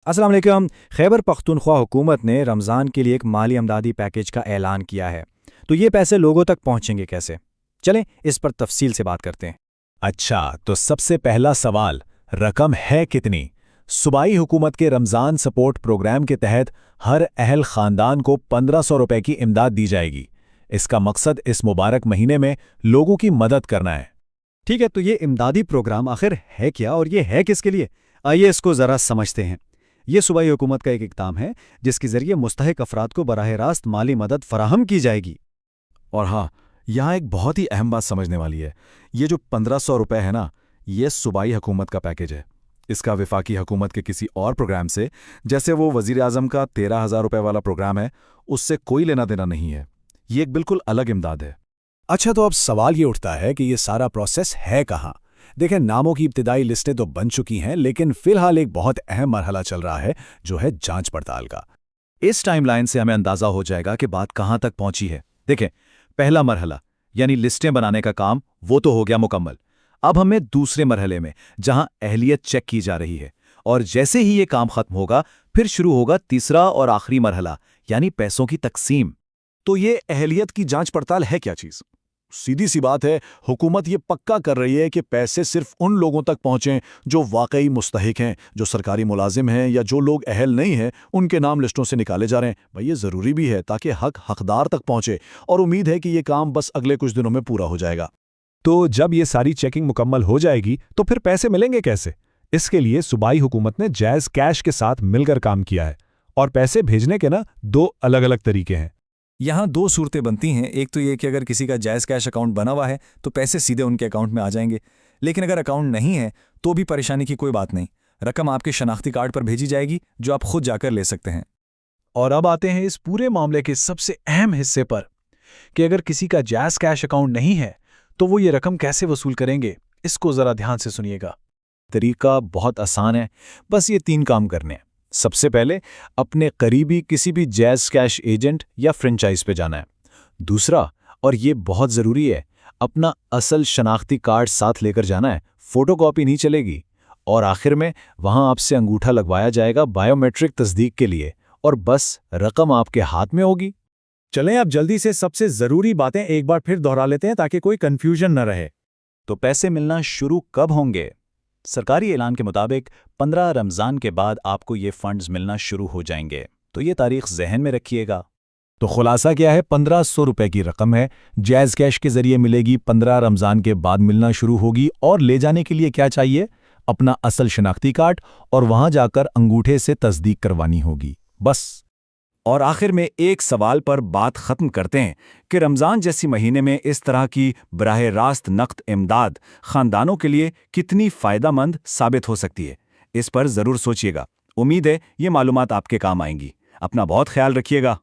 अस्सलाम वालेकुम। खैबर पख्तूनख्वा हुकूमत ने रमज़ान के लिए एक माली अमदादी पैकेज का ऐलान किया है। तो ये पैसे लोगों तक पहुंचेंगे कैसे? चलें इस पर तफसील से बात करते हैं। अच्छा, तो सबसे पहला सवाल, रकम है कितनी? सूबाई हुकूमत के रमज़ान सपोर्ट प्रोग्राम के तहत हर अहल ख़ानदान को 1500 रुपए की इमदाद दी जाएगी। इसका मकसद इस मुबारक महीने में लोगों की मदद करना है। ठीक है, तो ये इमदादी प्रोग्राम आखिर है क्या और ये है किसके लिए? आइए इसको ज़रा समझते हैं। ये सूबाई हुकूमत का एक इक़दाम है जिसके ज़रिए मुस्तहिक अफराद को बराह रास्त माली मदद फराहम की जाएगी। और हाँ, यहाँ एक बहुत ही अहम बात समझने वाली है। ये जो 1500 रुपए है ना, ये सूबाई हुकूमत का पैकेज है। इसका वफाकी हुकूमत के किसी और प्रोग्राम से, जैसे वो वज़ीर आज़म का 13,000 रुपए वाला प्रोग्राम है, उससे कोई लेना देना नहीं है। ये एक बिल्कुल अलग इमदाद है। अच्छा, तो अब सवाल ये उठता है कि ये सारा प्रोसेस है कहाँ? देखें, नामों की इब्तिदाई लिस्टें तो बन चुकी हैं, लेकिन फिलहाल एक बहुत अहम मरहला चल रहा है, जो है जांच पड़ताल का। इस टाइमलाइन से हमें अंदाज़ा हो जाएगा कि बात कहाँ तक पहुंची है। देखें, पहला मरहला यानी लिस्टें बनाने का काम, वो तो हो गया मुकम्मल। अब हमें दूसरे मरहले में, जहां अहलियत चेक की जा रही है, और जैसे ही ये काम खत्म होगा फिर शुरू होगा तीसरा और आखिरी मरहला, यानी पैसों की तकसीम। तो ये अहलियत की जांच पड़ताल है क्या चीज़? सीधी सी बात है, हुकूमत ये पक्का कर रही है कि पैसे सिर्फ उन लोगों तक पहुंचें जो वाकई मुस्तहिक हैं, जो सरकारी मुलाजिम हैं, या जो लोग अहल नहीं हैं उनके नाम लिस्टों से निकाले जा रहे हैं। भाई, ये ज़रूरी भी है ताकि हक हकदार तक पहुंचे, और उम्मीद है कि ये काम बस अगले कुछ दिनों में पूरा हो जाएगा। तो जब ये सारी चेकिंग मुकम्मल हो जाएगी तो फिर पैसे मिलेंगे कैसे? इसके लिए सूबाई हुकूमत ने जायज़ कैश के साथ मिलकर काम किया है, और पैसे भेजने के ना दो अलग अलग तरीके हैं। यहाँ दो सूरतें बनती हैं। एक तो ये कि अगर किसी का जायज़ कैश अकाउंट बना हुआ है तो पैसे सीधे उनके अकाउंट में आ जाएंगे, लेकिन अगर अकाउंट नहीं है तो भी परेशानी की कोई बात नहीं। रकम आपके शनाख्ती कार्ड पर भेजी जाएगी, जो आप खुद जाकर ले सकते हैं। और अब आते हैं इस पूरे मामले के सबसे अहम हिस्से पर, कि अगर किसी का जायज़ कैश अकाउंट नहीं है तो वो ये रकम कैसे वसूल करेंगे। इसको ज़रा ध्यान से सुनिएगा। तरीका बहुत आसान है, बस ये 3 काम करने हैं। सबसे पहले अपने करीबी किसी भी जायज़ कैश एजेंट या फ्रेंचाइज पे जाना है। दूसरा, और ये बहुत ज़रूरी है, अपना असल शनाख्ती कार्ड साथ लेकर जाना है, फोटोकॉपी नहीं चलेगी। और आखिर में वहाँ आपसे अंगूठा लगवाया जाएगा बायोमेट्रिक तस्दीक के लिए, और बस रकम आपके हाथ में होगी। चलें अब जल्दी से सबसे ज़रूरी बातें एक बार फिर दोहरा लेते हैं ताकि कोई कन्फ्यूजन न रहे। तो पैसे मिलना शुरू कब होंगे? सरकारी ऐलान के मुताबिक 15 रमज़ान के बाद आपको ये फंड्स मिलना शुरू हो जाएंगे, तो ये तारीख जहन में रखिएगा। तो खुलासा क्या है? 1500 रुपए की रकम है, जायज़ कैश के जरिए मिलेगी, 15 रमज़ान के बाद मिलना शुरू होगी। और ले जाने के लिए क्या चाहिए? अपना असल शनाख्ती कार्ड, और वहां जाकर अंगूठे से तस्दीक करवानी होगी, बस। और आखिर में एक सवाल पर बात ख़त्म करते हैं कि रमज़ान जैसी महीने में इस तरह की बराह रास्त नक़द इमदाद ख़ानदानों के लिए कितनी फ़ायदेमंद साबित हो सकती है। इस पर ज़रूर सोचिएगा। उम्मीद है ये मालूमात आपके काम आएंगी। अपना बहुत ख्याल रखिएगा।